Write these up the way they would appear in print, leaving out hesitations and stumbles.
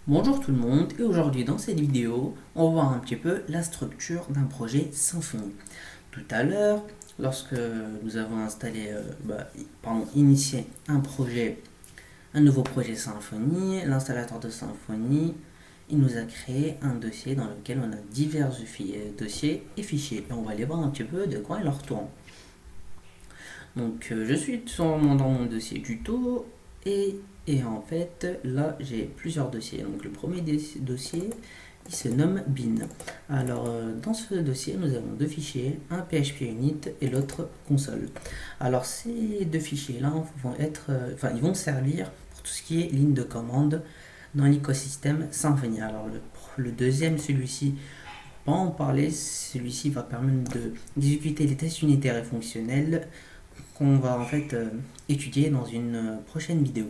Bonjour tout le monde, et aujourd'hui dans cette vidéo, on va voir un petit peu la structure d'un projet Symfony. Tout à l'heure, lorsque nous avons initié un nouveau projet Symfony, l'installateur de Symfony, il nous a créé un dossier dans lequel on a divers dossiers et fichiers. Et on va aller voir un petit peu de quoi il en retourne. Donc je suis dans mon dossier tuto et en fait là j'ai plusieurs dossiers. Donc le premier dossier il se nomme bin. Alors dans ce dossier nous avons deux fichiers, un PHP unit et l'autre console. Alors ces deux fichiers là ils vont servir pour tout ce qui est ligne de commande dans l'écosystème Symfony. Alors le deuxième, celui-ci, on va en parler, celui-ci va permettre d'exécuter les tests unitaires et fonctionnels qu'on va étudier dans une prochaine vidéo.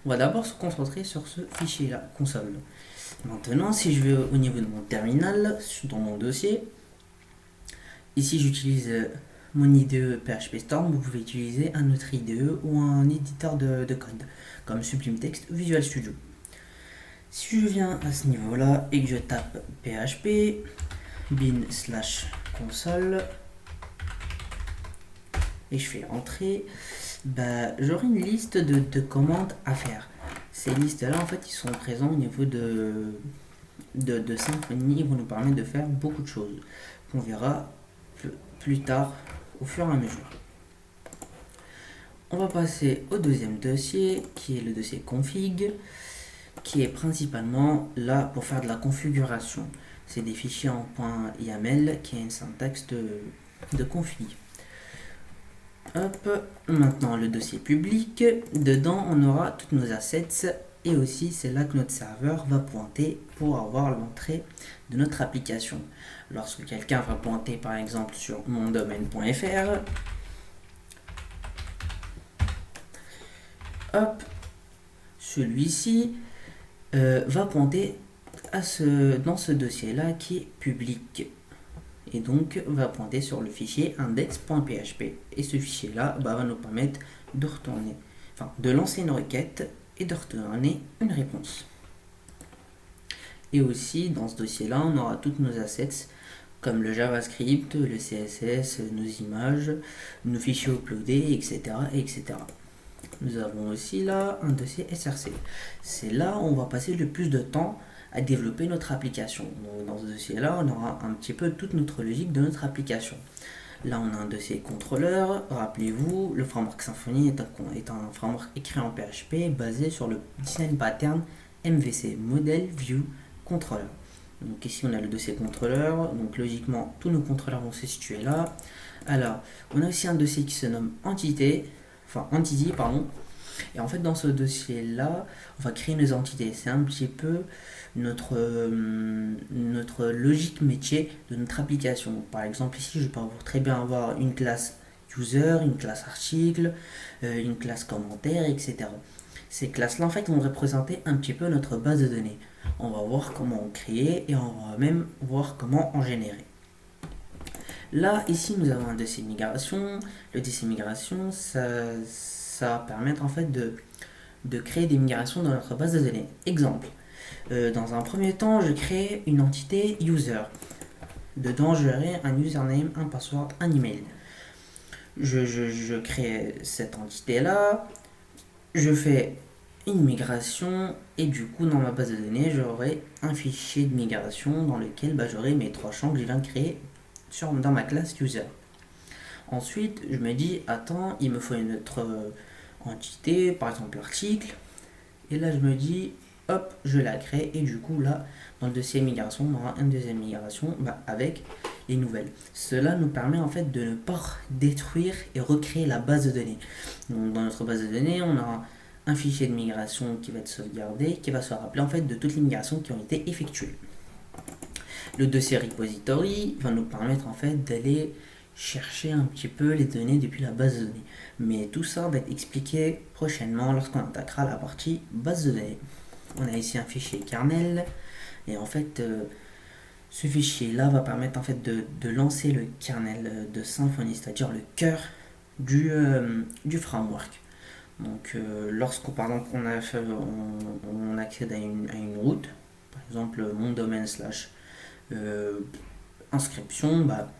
On va d'abord se concentrer sur ce fichier-là, console. Maintenant, si je vais au niveau de mon terminal, dans mon dossier, ici j'utilise mon IDE PHP Storm. Vous pouvez utiliser un autre IDE ou un éditeur de code, comme Sublime Text ou Visual Studio. Si je viens à ce niveau-là et que je tape PHP bin/console, et je fais entrer, j'aurai une liste de commandes à faire. Ces listes-là, en fait, ils sont présents au niveau de Symfony. Ils vont nous permettre de faire beaucoup de choses qu'on verra plus tard au fur et à mesure. On va passer au deuxième dossier, qui est le dossier config, qui est principalement là pour faire de la configuration. C'est des fichiers en .yaml qui a une syntaxe de config. Hop, maintenant le dossier public, dedans on aura toutes nos assets et aussi c'est là que notre serveur va pointer pour avoir l'entrée de notre application. Lorsque quelqu'un va pointer par exemple sur mondomaine.fr, hop, celui-ci va pointer dans ce dossier là qui est public. Et donc va pointer sur le fichier index.php. Et ce fichier là va nous permettre de lancer une requête et de retourner une réponse. Et aussi dans ce dossier là on aura toutes nos assets comme le JavaScript, le CSS, nos images, nos fichiers uploadés, etc. etc. Nous avons aussi là un dossier SRC. C'est là où on va passer le plus de temps à développer notre application. Donc, dans ce dossier-là, on aura un petit peu toute notre logique de notre application. Là, on a un dossier contrôleur. Rappelez-vous, le framework Symfony est un framework écrit en PHP basé sur le design pattern MVC, Model View Controller. Donc ici, on a le dossier contrôleur. Donc logiquement, tous nos contrôleurs vont se situer là. Alors, on a aussi un dossier qui se nomme entity. Et en fait, dans ce dossier-là, on va créer nos entités. C'est un petit peu notre logique métier de notre application. Par exemple, ici, je peux très bien avoir une classe user, une classe article, une classe commentaire, etc. Ces classes-là, en fait, vont représenter un petit peu notre base de données. On va voir comment en créer et on va même voir comment en générer. Là, ici, nous avons un dossier migration. Le dossier migration, ça va permettre en fait de créer des migrations dans notre base de données. Exemple, dans un premier temps, je crée une entité user. Dedans, j'aurai un username, un password, un email. Je crée cette entité-là, je fais une migration et du coup, dans ma base de données, j'aurai un fichier de migration dans lequel j'aurai mes trois champs que je viens de créer dans ma classe user. Ensuite, je me dis, attends, il me faut une autre entité, par exemple l'article. Et là, je me dis, hop, je la crée. Et du coup, là, dans le dossier migration, on aura une deuxième migration avec les nouvelles. Cela nous permet en fait de ne pas détruire et recréer la base de données. Donc, dans notre base de données, on aura un fichier de migration qui va être sauvegardé, qui va se rappeler en fait de toutes les migrations qui ont été effectuées. Le dossier repository va nous permettre en fait d'aller chercher un petit peu les données depuis la base de données. Mais tout ça va être expliqué prochainement lorsqu'on attaquera la partie base de données. On a ici un fichier kernel et en fait ce fichier là va permettre en fait de lancer le kernel de Symfony, c'est-à-dire le cœur du framework. Donc lorsqu'on par exemple on accède à une route, par exemple mon domaine slash euh, inscription, bah,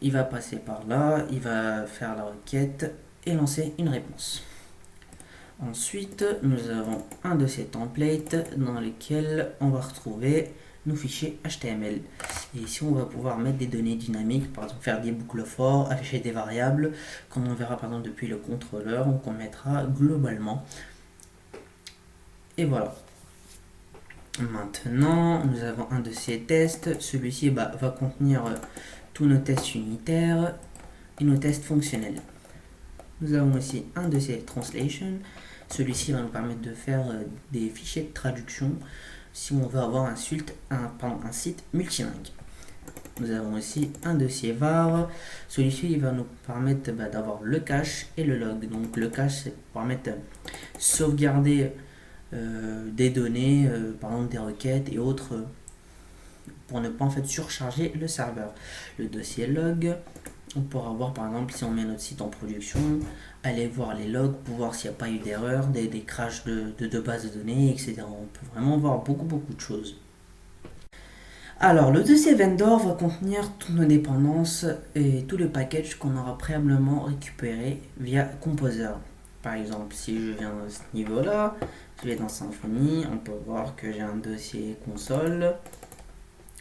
il va passer par là, il va faire la requête et lancer une réponse. Ensuite, nous avons un de ces templates dans lesquels on va retrouver nos fichiers HTML. Et ici, on va pouvoir mettre des données dynamiques, par exemple faire des boucles for, afficher des variables, comme on verra par exemple depuis le contrôleur, ou qu'on mettra globalement. Et voilà. Maintenant, nous avons un de ces tests. Celui-ci va contenir tous nos tests unitaires et nos tests fonctionnels. Nous avons aussi un de ces translations. Celui-ci va nous permettre de faire des fichiers de traduction si on veut avoir un site multilingue. Nous avons aussi un dossier var. Celui-ci va nous permettre d'avoir le cache et le log. Donc le cache, c'est pour permettre de sauvegarder des données, par exemple des requêtes et autres, pour ne pas en fait surcharger le serveur. Le dossier log, on pourra voir par exemple si on met notre site en production, aller voir les logs pour voir s'il n'y a pas eu d'erreur, des crashs de bases de données, etc. On peut vraiment voir beaucoup de choses. Alors, le dossier vendor va contenir toutes nos dépendances et tout le package qu'on aura préalablement récupéré via Composer. Par exemple, si je viens à ce niveau-là, je vais dans Symfony, on peut voir que j'ai un dossier console.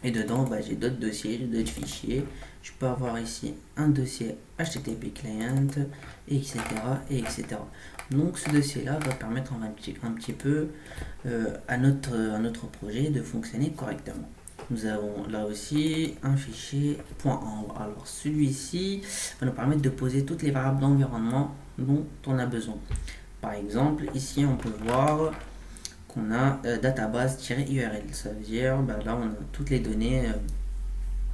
Et dedans, j'ai d'autres dossiers, d'autres fichiers. Je peux avoir ici un dossier HTTP client, etc. etc. Donc ce dossier-là va permettre un petit peu à notre projet de fonctionner correctement. Nous avons là aussi un fichier .env. Alors celui-ci va nous permettre de poser toutes les variables d'environnement dont on a besoin. Par exemple, ici on peut voir qu'on a database-url. Ça veut dire, là on a toutes les données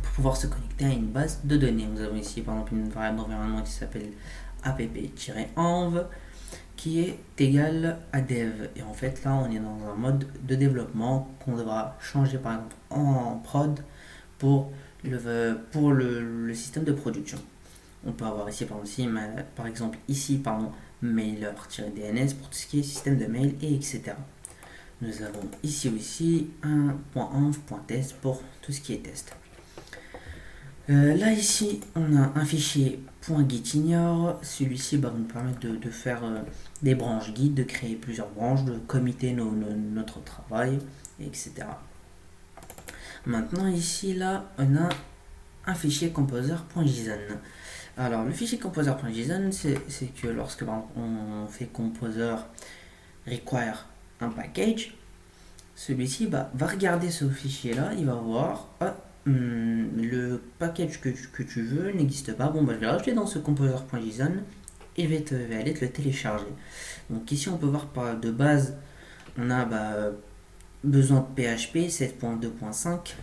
pour pouvoir se connecter à une base de données. Nous avons ici par exemple une variable d'environnement qui s'appelle app-env qui est égale à dev. Et en fait là on est dans un mode de développement qu'on devra changer par exemple en prod pour le système de production. On peut avoir ici par exemple ici mailer-dns pour tout ce qui est système de mail et etc. Nous avons ici aussi un .env.test pour tout ce qui est test. Là ici on a un fichier .gitignore. Celui-ci va nous permettre de faire des branches guides, de créer plusieurs branches, de committer notre travail, etc. Maintenant ici là on a un fichier composer.json. Alors le fichier composer.json c'est que lorsque on fait composer require un package, celui-ci va regarder ce fichier là, il va voir le package que tu veux n'existe pas, je vais rajouter dans ce composer.json et je vais aller te le télécharger. Donc ici on peut voir de base on a besoin de PHP 7.2.5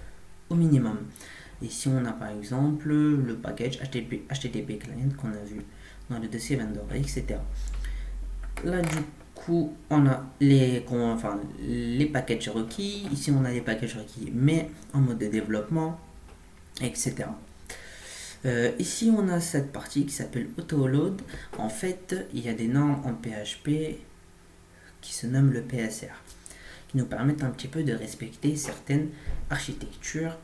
au minimum. Ici on a par exemple le package HTTP client qu'on a vu dans le dossier vendor, etc. Là du coup on a les packages requis. Ici on a les packages requis mais en mode de développement, etc. Ici on a cette partie qui s'appelle autoload. En fait il y a des normes en PHP qui se nomment le PSR, qui nous permettent un petit peu de respecter certaines architectures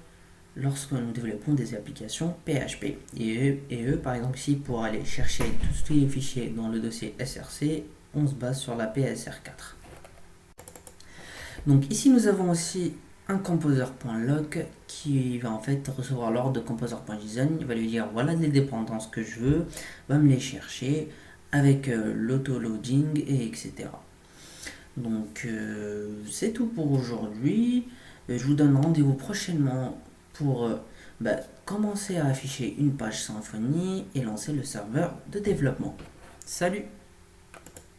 lorsque nous développons des applications PHP. Et eux par exemple ici pour aller chercher tous les fichiers dans le dossier SRC, on se base sur la PSR4. Donc ici nous avons aussi un composer.log qui va en fait recevoir l'ordre de composer.json. Il va lui dire voilà les dépendances que je veux, va me les chercher avec l'autoloading et etc. Donc c'est tout pour aujourd'hui. Je vous donne rendez-vous prochainement pour commencer à afficher une page Symfony et lancer le serveur de développement. Salut!